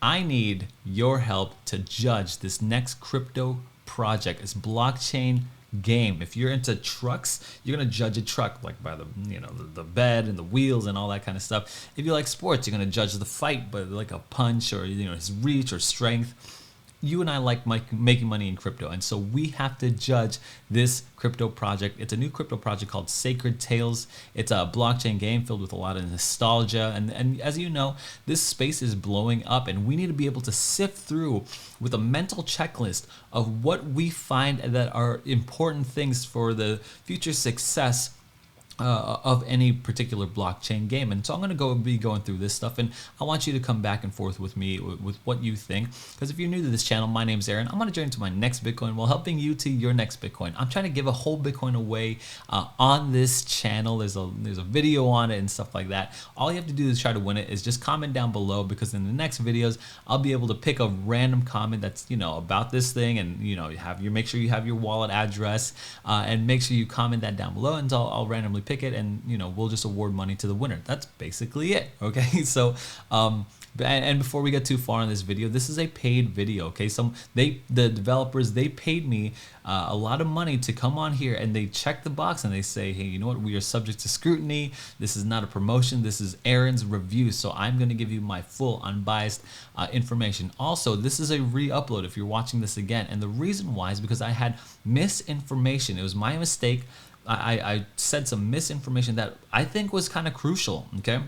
I need your help to judge this next crypto project. It's blockchain game. If you're into trucks, you're gonna judge a truck like by the the bed and the wheels and all that kind of stuff. If you like sports, you're gonna judge the fight by like a punch or his reach or strength. You and I like making money in crypto, and so we have to judge this crypto project. It's a new crypto project called Sacred Tales. It's a blockchain game filled with a lot of nostalgia, and as you know, this space is blowing up, and we need to be able to sift through with a mental checklist of what we find that are important things for the future success of any particular blockchain game. And so I'm going to be going through this stuff, and I want you to come back and forth with me with what you think, because if you're new to this channel, my name's Aaron. I'm going to journey to my next Bitcoin while helping you to your next Bitcoin. I'm trying to give a whole Bitcoin away on this channel. There's a video on it and stuff like that. All you have to do to try to win it is just comment down below, because in the next videos I'll be able to pick a random comment that's about this thing, and make sure you have your wallet address, and make sure you comment that down below, and I'll randomly pick it, and we'll just award money to the winner. That's basically it. Okay, so and before we get too far in this video, this is a paid video. Okay, so the developers, they paid me a lot of money to come on here, and they check the box and they say, hey, you know what, we are subject to scrutiny. This is not a promotion, this is Aaron's review, so I'm going to give you my full unbiased information. Also, this is a re-upload if you're watching this again, and the reason why is because I had misinformation. It was my mistake. I said some misinformation that I think was kind of crucial, okay,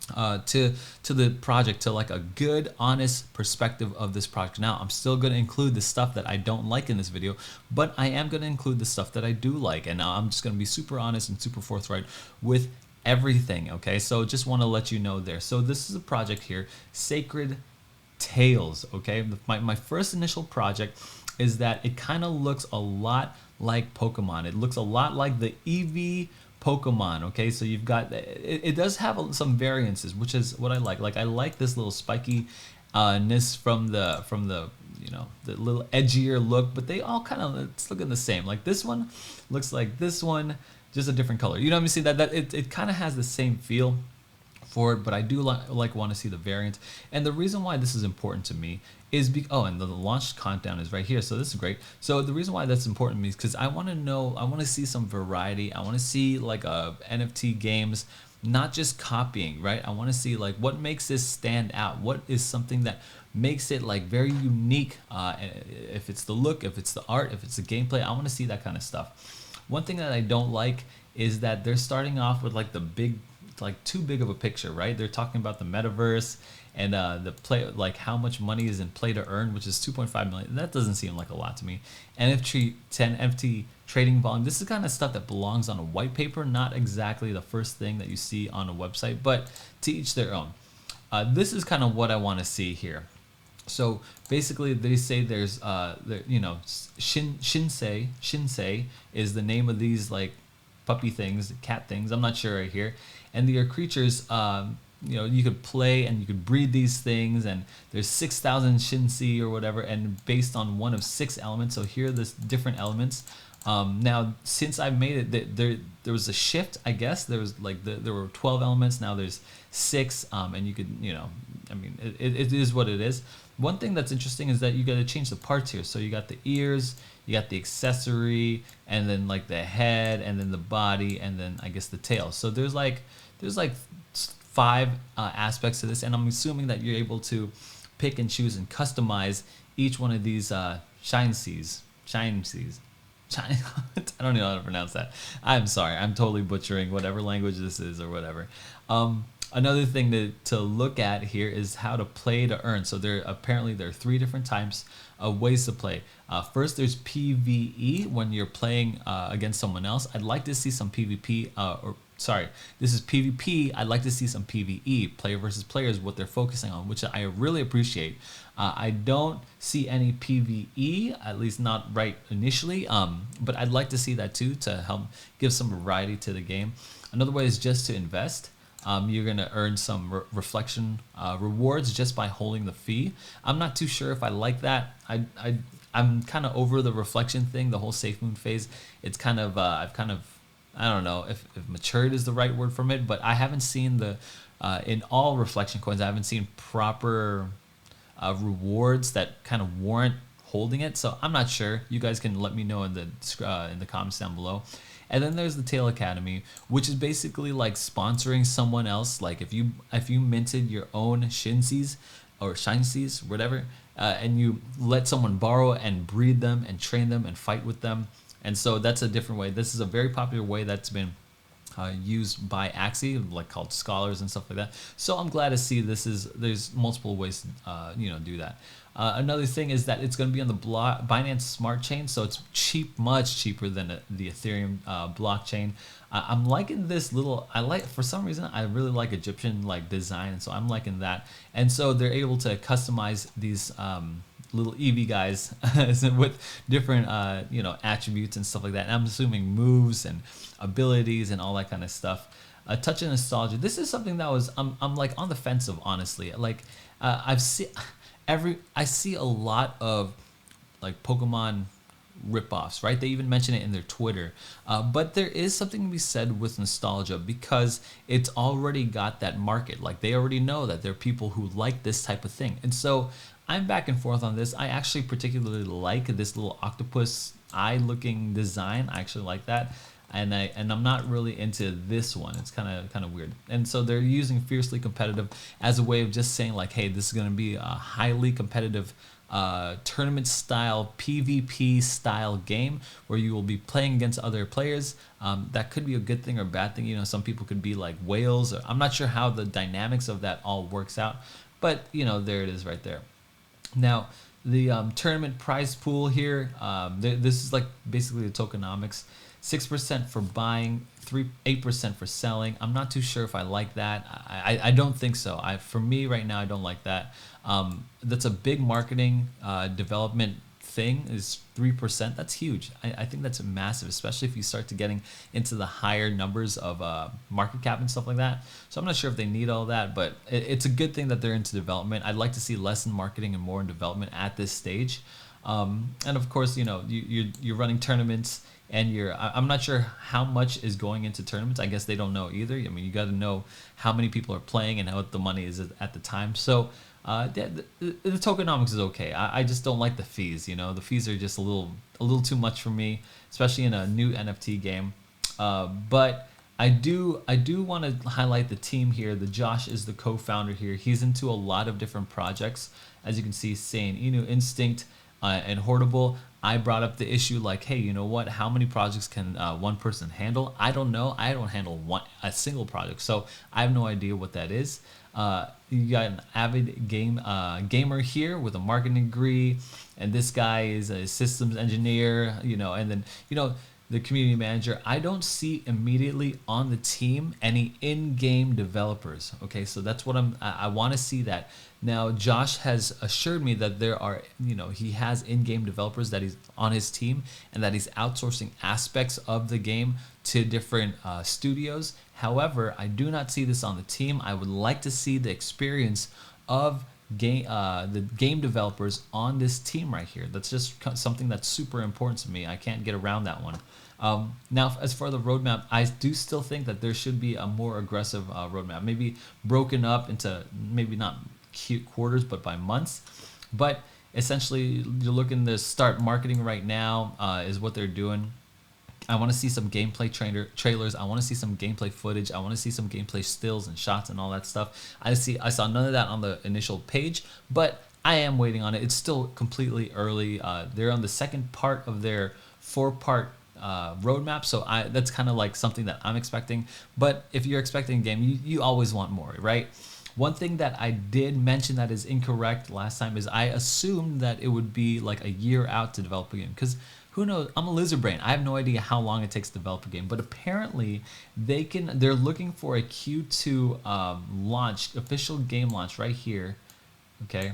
to the project, to like a good, honest perspective of this project. Now, I'm still going to include the stuff that I don't like in this video, but I am going to include the stuff that I do like, and I'm just going to be super honest and super forthright with everything, okay? So just want to let you know there. So this is a project here, Sacred Tales, okay? My first initial project is that it kind of looks a lot like Pokemon. It looks a lot like the Eevee Pokemon, okay? So you've got, it does have some variances, which is what I like. Like, I like this little spiky-ness from the the little edgier look, but they all kind of looking the same. Like, this one looks like this one, just a different color. You know what I mean? See that it kind of has the same feel for it, but I do want to see the variant. And the reason why this is important to me is and the launch countdown is right here, so this is great. So the reason why that's important to me is because I want to see some variety. I want to see like NFT games, not just copying, right? I want to see like what makes this stand out. What is something that makes it like very unique? If it's the look, if it's the art, if it's the gameplay, I want to see that kind of stuff. One thing that I don't like is that they're starting off with like too big of a picture, right? They're talking about the metaverse and the play, like how much money is in play to earn, which is 2.5 million. That doesn't seem like a lot to me. NFT trading volume. This is kind of stuff that belongs on a white paper, not exactly the first thing that you see on a website, but to each their own. This is kind of what I want to see here. So basically, they say there's Shinsei is the name of these like puppy things, cat things. I'm not sure right here. And they are creatures. You could play and you could breed these things, and there's 6,000 Shinsei or whatever, and based on one of 6 elements. So here are the different elements. Now, since I made it, there was a shift, I guess. There was like there were 12 elements. Now there's 6, and you could, I mean, it is what it is. One thing that's interesting is that you got to change the parts here. So you got the ears, you got the accessory, and then like the head, and then the body, and then I guess the tail. So there's like 5 aspects to this, and I'm assuming that you're able to pick and choose and customize each one of these Shinseis. I don't know how to pronounce that. I'm sorry. I'm totally butchering whatever language this is or whatever. Another thing to look at here is how to play to earn. So there are 3 different types of ways to play. First, there's PvE, when you're playing against someone else. I'd like to see some PvP, this is PvP. I'd like to see some PvE, player versus player, is what they're focusing on, which I really appreciate. I don't see any PvE, at least not right initially, but I'd like to see that too, to help give some variety to the game. Another way is just to invest. You're going to earn some reflection rewards just by holding the fee. I'm not too sure if I like that. I'm kind of over the reflection thing, the whole safe moon phase. It's kind of, I don't know if matured is the right word from it, but I haven't seen in all reflection coins, I haven't seen proper rewards that kind of warrant holding it. So I'm not sure. You guys can let me know in the comments down below. And then there's the Tail Academy, which is basically like sponsoring someone else. Like if you minted your own Shinseas or Shinseas, whatever, and you let someone borrow and breed them and train them and fight with them. And so that's a different way. This is a very popular way that's been used by Axie, like called scholars and stuff like that. So I'm glad to see there's multiple ways to do that. Another thing is that it's going to be on the Binance Smart Chain, so it's cheap, much cheaper than the Ethereum blockchain. I'm liking this little. For some reason I really like Egyptian like design, and so I'm liking that. And so they're able to customize these little Eevee guys with different attributes and stuff like that. And I'm assuming moves and abilities and all that kind of stuff. A touch of nostalgia. This is something that I'm like on the fence of, honestly. Like I see a lot of like Pokemon ripoffs, right? They even mention it in their Twitter. But there is something to be said with nostalgia because it's already got that market. Like they already know that there are people who like this type of thing. And so I'm back and forth on this. I actually particularly like this little octopus eye looking design. I actually like that. And I'm not really into this one. It's kind of weird. And so they're using fiercely competitive as a way of just saying like, hey, this is going to be a highly competitive tournament style PvP style game where you will be playing against other players. That could be a good thing or bad thing. You know, some people could be like whales. I'm not sure how the dynamics of that all works out, but there it is right there. Now the tournament prize pool here. This is like basically the tokenomics. 6% for buying, 8% for selling. I'm not too sure if I like that. I don't think so. For me right now, I don't like that. That's a big marketing development thing, is 3%. That's huge. I think that's massive, especially if you start to getting into the higher numbers of market cap and stuff like that. So I'm not sure if they need all that, but it's a good thing that they're into development. I'd like to see less in marketing and more in development at this stage. And of course, you're running tournaments. And I'm not sure how much is going into tournaments. I guess they don't know either. I mean, you got to know how many people are playing and what the money is at the time. So the tokenomics is okay. I just don't like the fees. The fees are just a little too much for me, especially in a new NFT game. But I do want to highlight the team here. The Josh is the co-founder here. He's into a lot of different projects, as you can see, Sane, Inu, Instinct, and Horrible. I brought up the issue like, hey, you know what? How many projects can one person handle? I don't know. I don't handle a single project, so I have no idea what that is. You got an avid gamer here with a marketing degree, and this guy is a systems engineer. And then the community manager. I don't see immediately on the team any in-game developers. Okay, so that's what I want to see that. Now, Josh has assured me that there are, he has in-game developers that he's on his team and that he's outsourcing aspects of the game to different studios. However, I do not see this on the team. I would like to see the experience of the game developers on this team right here. That's just something that's super important to me. I can't get around that one. Now, as for the roadmap, I do still think that there should be a more aggressive roadmap, maybe broken up into maybe not quarters but by months. But essentially, you're looking to start marketing right now is what they're doing. I want to see some gameplay trailers. I want to see some gameplay footage. I want to see some gameplay stills and shots and all that stuff. I saw none of that on the initial page, but I am waiting on it. It's still completely early. They're on the second part of their 4-part roadmap, so that's kind of like something that I'm expecting. But if you're expecting a game, you always want more, right? One thing that I did mention that is incorrect last time is I assumed that it would be like a year out to develop a game, because who knows? I'm a lizard brain. I have no idea how long it takes to develop a game, but apparently they're looking for a Q2 launch, official game launch right here, okay,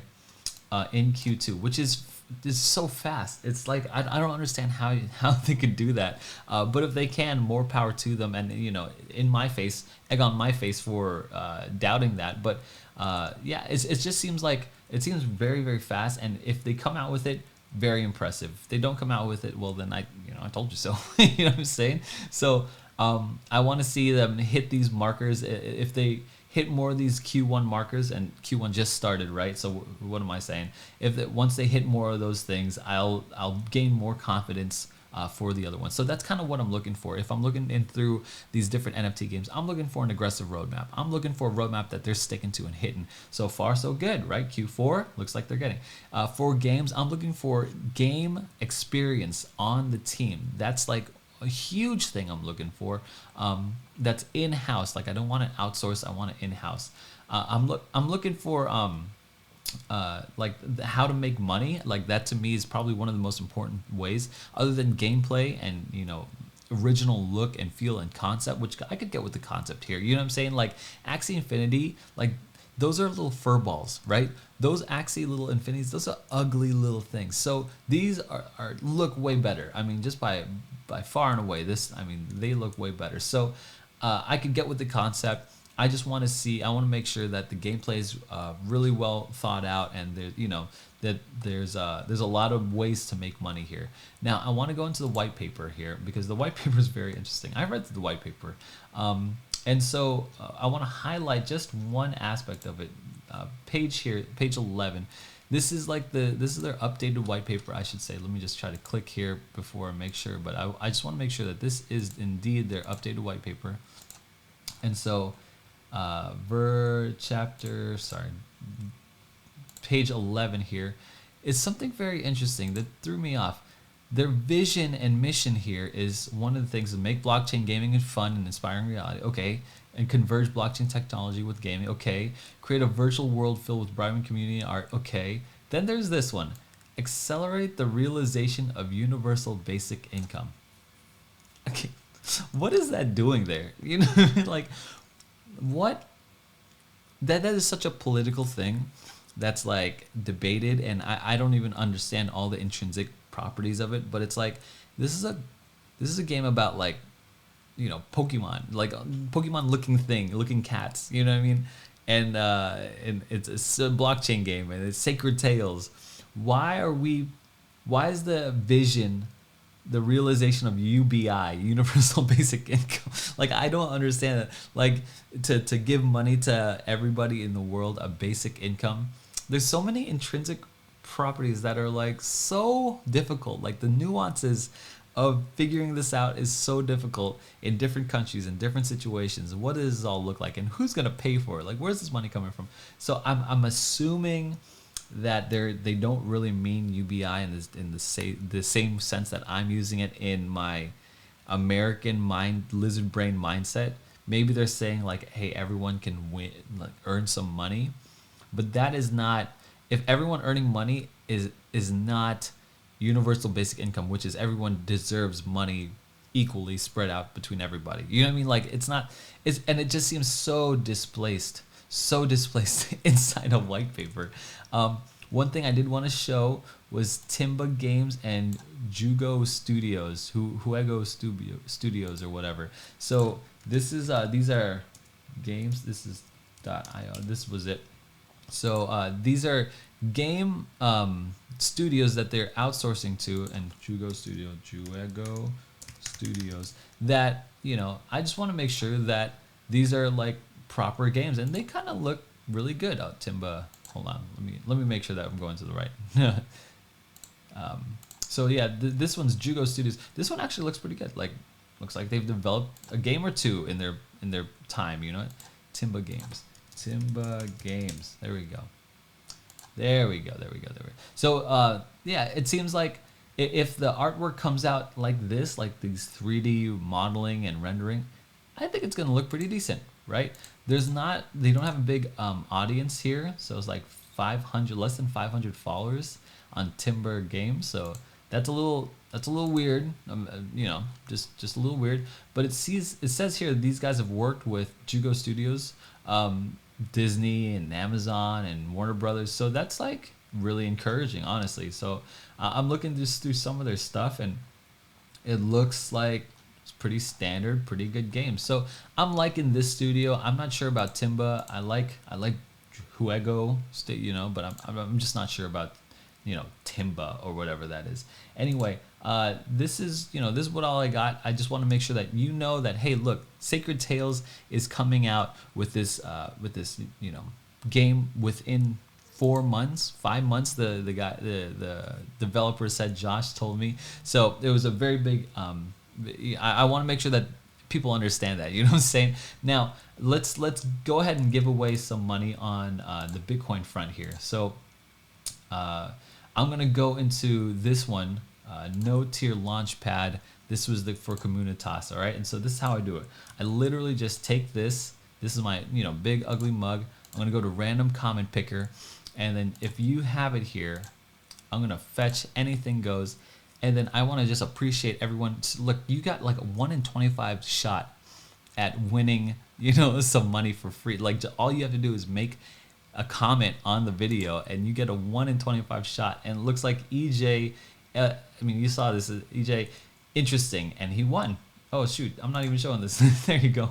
in Q2, which is so fast. It's like I don't understand how they could do that. But if they can, more power to them. And egg on my face for doubting that. But yeah, it just seems very, very fast. And if they come out with it, very impressive. If they don't come out with it, well then I told you so. You know what I'm saying? So I want to see them hit these markers. If they hit more of these Q1 markers, and Q1 just started, right? So what am I saying? Once they hit more of those things, I'll gain more confidence for the other ones. So that's kind of what I'm looking for. If I'm looking in through these different NFT games, I'm looking for an aggressive roadmap. I'm looking for a roadmap that they're sticking to and hitting. So far, so good, right? Q4 looks like they're getting. For games, I'm looking for game experience on the team. That's like a huge thing I'm looking for. That's in-house. Like I don't want to outsource. I want it in-house. I'm looking for how to make money. Like that to me is probably one of the most important ways, other than gameplay and original look and feel and concept, which I could get with the concept here. You know what I'm saying? Like Axie Infinity, like those are little fur balls, right? Those Axie little infinities, those are ugly little things. So these are look way better. I mean, just by far and away, they look way better. So I could get with the concept. I just want to see. I want to make sure that the gameplay is really well thought out, and that there's a lot of ways to make money here. Now I want to go into the white paper here because the white paper is very interesting. I read the white paper, and so I want to highlight just one aspect of it. Page 11. This is their updated white paper, I should say. Let me just try to click here before I make sure. But I just want to make sure that this is indeed their updated white paper, and so. Page 11 here is something very interesting that threw me off. Their vision and mission here is one of the things to make blockchain gaming and fun and inspiring reality. Okay. And converge blockchain technology with gaming. Okay. Create a virtual world filled with vibrant community and art. Okay. Then there's this one. Accelerate the realization of universal basic income. Okay. What is that doing there? You know, like, what? That is such a political thing that's like debated, and I don't even understand all the intrinsic properties of it. But it's like this is a game about like Pokemon, like Pokemon looking cats. You know what I mean? And it's a blockchain game, and it's Sacred Tales. Why is the vision the realization of UBI, universal basic income? Like I don't understand it. Like to give money to everybody in the world a basic income. There's so many intrinsic properties that are like so difficult. Like the nuances of figuring this out is so difficult in different countries and different situations. What does this all look like, and who's gonna pay for it? Like where's this money coming from? So I'm assuming that they don't really mean UBI in the same sense that I'm using it in my American lizard brain mindset. Maybe they're saying like, hey, everyone can win, like earn some money, but that is not. If everyone earning money is not universal basic income, which is everyone deserves money equally spread out between everybody. You know what I mean? Like it's not. And it just seems so displaced inside a white paper. One thing I did want to show was Timba Games and Jugo Studios, Huego Studios or whatever. So this is these are games. This is .io. This was it. So these are game studios that they're outsourcing to, and Juego Studios. That I just want to make sure that these are like proper games, and they kind of look really good. Timba, hold on, let me make sure that I'm going to the right. So yeah, this one's Jugo Studios. This one actually looks pretty good. Like looks like they've developed a game or two in their time. Timba Games. There we go. So yeah, it seems like if the artwork comes out like this, like these 3D modeling and rendering, I think it's gonna look pretty decent, right? They don't have a big audience here, so it's like less than 500 followers on Timber Games. So that's a little weird, just a little weird. But it says here these guys have worked with Jugo Studios, Disney and Amazon and Warner Brothers. So that's like really encouraging, honestly. So I'm looking just through some of their stuff, and it looks like it's pretty standard, pretty good games. So I'm liking this studio. I'm not sure about Timba. I like Huego State, but I'm just not sure about timba or whatever that is. Anyway, this is this is what all I got. I just want to make sure that you know that, hey, look, Sacred Tales is coming out with this game within 4 months, 5 months. The developer said, Josh told me. So it was a very big. I want to make sure that people understand that. You know what I'm saying? Now let's go ahead and give away some money on the Bitcoin front here. So I'm gonna go into this one, no tier launchpad. This was for Communitas, all right? And so this is how I do it. I literally just take this. This is my big ugly mug. I'm gonna go to random comment picker, and then if you have it here, I'm gonna fetch anything goes, and then I want to just appreciate everyone. Look, you got like a 1 in 25 shot at winning, some money for free. Like, all you have to do is make a comment on the video, and you get a 1 in 25 shot. And it looks like EJ, you saw this, EJ, interesting, and he won. Oh shoot, I'm not even showing this. There you go.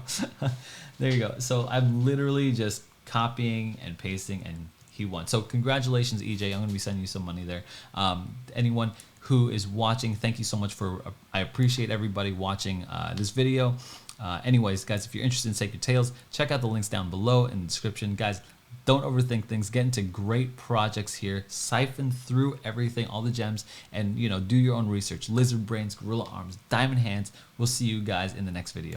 There you go. So I'm literally just copying and pasting, and he won. So congratulations, EJ. I'm gonna be sending you some money there. Anyone who is watching, thank you so much I appreciate everybody watching this video. Anyways, guys, if you're interested in Sacred Tales, check out the links down below in the description. Guys, don't overthink things. Get into great projects here. Siphon through everything, all the gems, and do your own research. Lizard brains, gorilla arms, diamond hands. We'll see you guys in the next video.